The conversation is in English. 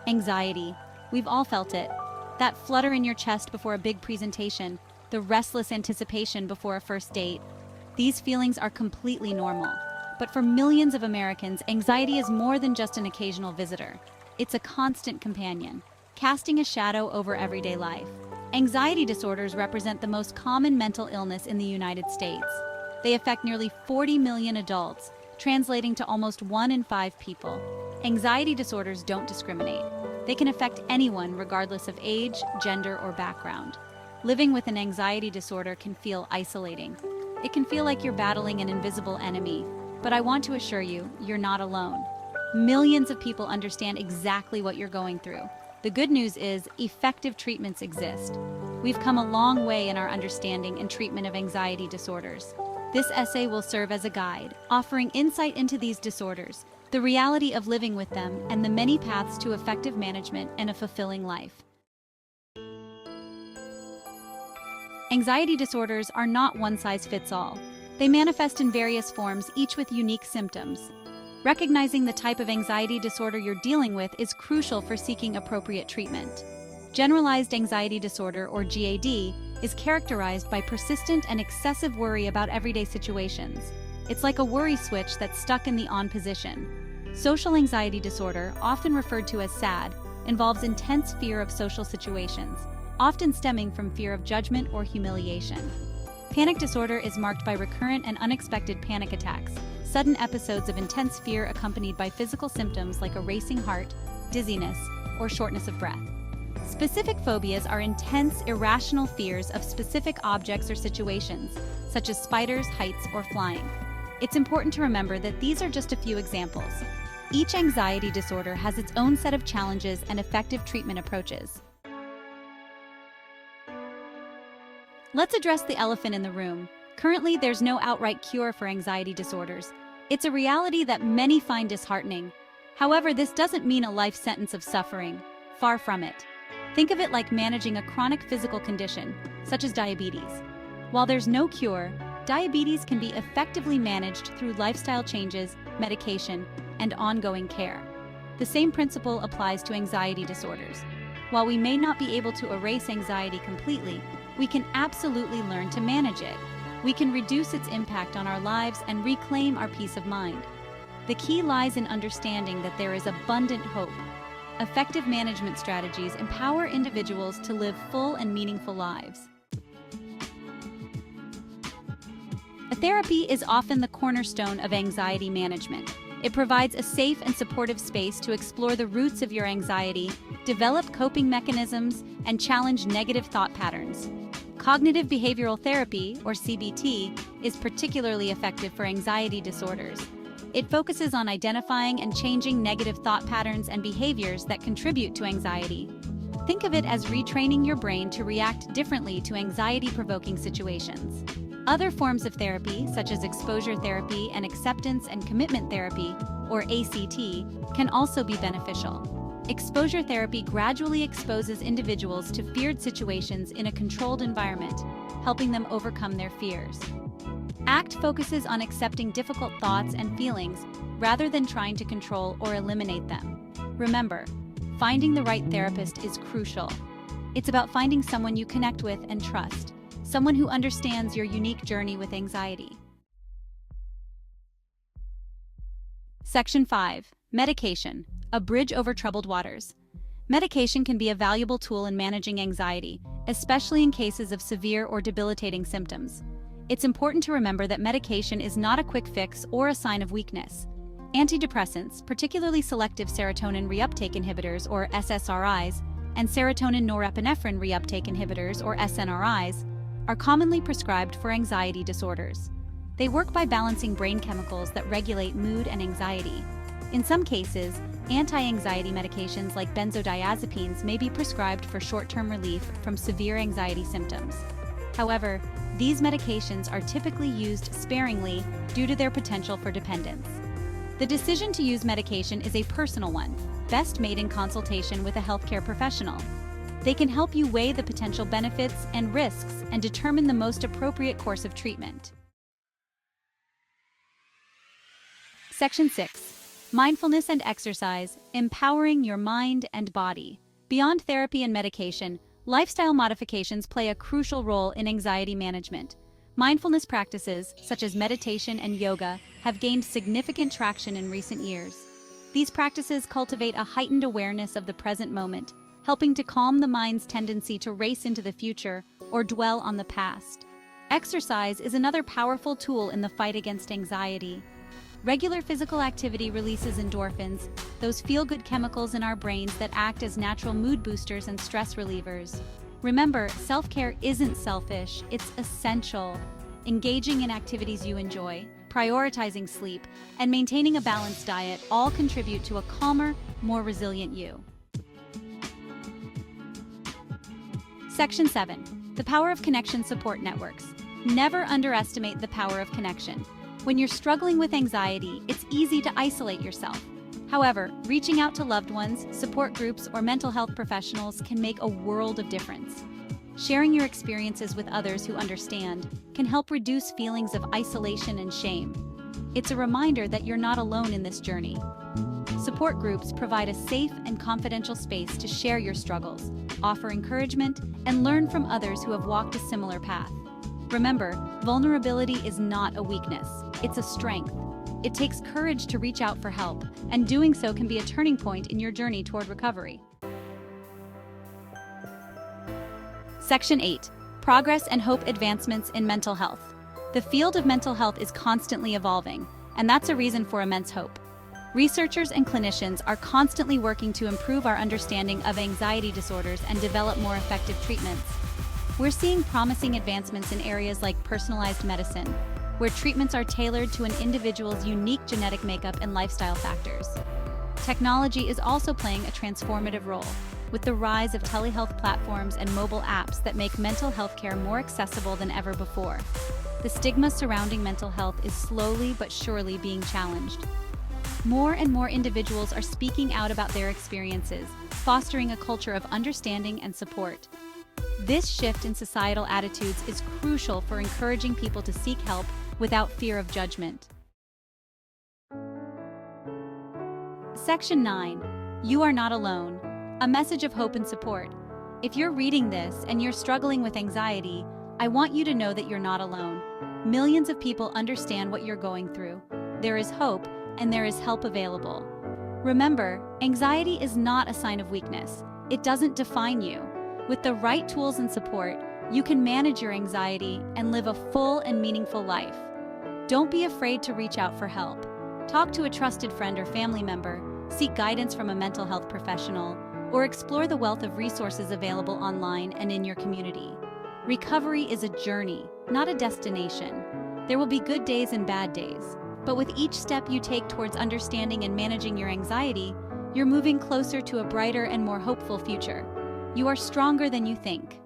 Anxiety. We've all felt it. That flutter in your chest before a big presentation, the restless anticipation before a first date. These feelings are completely normal. But for millions of Americans, anxiety is more than just an occasional visitor. It's a constant companion, casting a shadow over everyday life. Anxiety disorders represent the most common mental illness in the United States. They affect nearly 40 million adults, translating to almost 1 in 5 people. Anxiety disorders don't discriminate. They can affect anyone regardless of age, gender, or background. Living with an anxiety disorder can feel isolating. It can feel like you're battling an invisible enemy, but I want to assure you, you're not alone. Millions of people understand exactly what you're going through. The good news is, effective treatments exist. We've come a long way in our understanding and treatment of anxiety disorders. This essay will serve as a guide, offering insight into these disorders, the reality of living with them, and the many paths to effective management and a fulfilling life. Anxiety disorders are not one-size-fits-all. They manifest in various forms, each with unique symptoms. Recognizing the type of anxiety disorder you're dealing with is crucial for seeking appropriate treatment. Generalized anxiety disorder, or GAD, is characterized by persistent and excessive worry about everyday situations. It's like a worry switch that's stuck in the on position. Social anxiety disorder, often referred to as SAD, involves intense fear of social situations, often stemming from fear of judgment or humiliation. Panic disorder is marked by recurrent and unexpected panic attacks, sudden episodes of intense fear accompanied by physical symptoms like a racing heart, dizziness, or shortness of breath. Specific phobias are intense, irrational fears of specific objects or situations, such as spiders, heights, or flying. It's important to remember that these are just a few examples. Each anxiety disorder has its own set of challenges and effective treatment approaches. Let's address the elephant in the room. Currently, there's no outright cure for anxiety disorders. It's a reality that many find disheartening. However, this doesn't mean a life sentence of suffering. Far from it. Think of it like managing a chronic physical condition, such as diabetes. While there's no cure, diabetes can be effectively managed through lifestyle changes, medication, and ongoing care. The same principle applies to anxiety disorders. While we may not be able to erase anxiety completely, we can absolutely learn to manage it. We can reduce its impact on our lives and reclaim our peace of mind. The key lies in understanding that there is abundant hope. Effective management strategies empower individuals to live full and meaningful lives. Therapy is often the cornerstone of anxiety management. It provides a safe and supportive space to explore the roots of your anxiety, develop coping mechanisms, and challenge negative thought patterns. Cognitive behavioral therapy, or CBT, is particularly effective for anxiety disorders. It focuses on identifying and changing negative thought patterns and behaviors that contribute to anxiety. Think of it as retraining your brain to react differently to anxiety-provoking situations. Other forms of therapy, such as exposure therapy and acceptance and commitment therapy, or ACT, can also be beneficial. Exposure therapy gradually exposes individuals to feared situations in a controlled environment, helping them overcome their fears. ACT focuses on accepting difficult thoughts and feelings rather than trying to control or eliminate them. Remember, finding the right therapist is crucial. It's about finding someone you connect with and trust, someone who understands your unique journey with anxiety. Section 5. Medication. A bridge over troubled waters. Medication can be a valuable tool in managing anxiety, especially in cases of severe or debilitating symptoms. It's important to remember that medication is not a quick fix or a sign of weakness. Antidepressants, particularly selective serotonin reuptake inhibitors or SSRIs, and serotonin norepinephrine reuptake inhibitors or SNRIs, are commonly prescribed for anxiety disorders. They work by balancing brain chemicals that regulate mood and anxiety. In some cases, anti-anxiety medications like benzodiazepines may be prescribed for short-term relief from severe anxiety symptoms. However, these medications are typically used sparingly due to their potential for dependence. The decision to use medication is a personal one, best made in consultation with a healthcare professional. They can help you weigh the potential benefits and risks and determine the most appropriate course of treatment. Section 6. Mindfulness and exercise, empowering your mind and body. Beyond therapy and medication, lifestyle modifications play a crucial role in anxiety management. Mindfulness practices, such as meditation and yoga, have gained significant traction in recent years. These practices cultivate a heightened awareness of the present moment, helping to calm the mind's tendency to race into the future or dwell on the past. Exercise is another powerful tool in the fight against anxiety. Regular physical activity releases endorphins, those feel-good chemicals in our brains that act as natural mood boosters and stress relievers. Remember, self-care isn't selfish, it's essential. Engaging in activities you enjoy, prioritizing sleep, and maintaining a balanced diet all contribute to a calmer, more resilient you. Section 7. The power of connection support networks. Never underestimate the power of connection. When you're struggling with anxiety, it's easy to isolate yourself. However, reaching out to loved ones, support groups, or mental health professionals can make a world of difference. Sharing your experiences with others who understand can help reduce feelings of isolation and shame. It's a reminder that you're not alone in this journey. Support groups provide a safe and confidential space to share your struggles, offer encouragement, and learn from others who have walked a similar path. Remember, vulnerability is not a weakness, it's a strength. It takes courage to reach out for help, and doing so can be a turning point in your journey toward recovery. Section 8. Progress and hope advancements in mental health. The field of mental health is constantly evolving, and that's a reason for immense hope. Researchers and clinicians are constantly working to improve our understanding of anxiety disorders and develop more effective treatments. We're seeing promising advancements in areas like personalized medicine, where treatments are tailored to an individual's unique genetic makeup and lifestyle factors. Technology is also playing a transformative role, with the rise of telehealth platforms and mobile apps that make mental health care more accessible than ever before. The stigma surrounding mental health is slowly but surely being challenged. More and more individuals are speaking out about their experiences, fostering a culture of understanding and support. This shift in societal attitudes is crucial for encouraging people to seek help without fear of judgment. Section 9. You are not alone. A message of hope and support. If you're reading this and you're struggling with anxiety, I want you to know that you're not alone. Millions of people understand what you're going through. There is hope, and there is help available. Remember, anxiety is not a sign of weakness. It doesn't define you. With the right tools and support, you can manage your anxiety and live a full and meaningful life. Don't be afraid to reach out for help. Talk to a trusted friend or family member, seek guidance from a mental health professional, or explore the wealth of resources available online and in your community. Recovery is a journey, not a destination. There will be good days and bad days, but with each step you take towards understanding and managing your anxiety, you're moving closer to a brighter and more hopeful future. You are stronger than you think.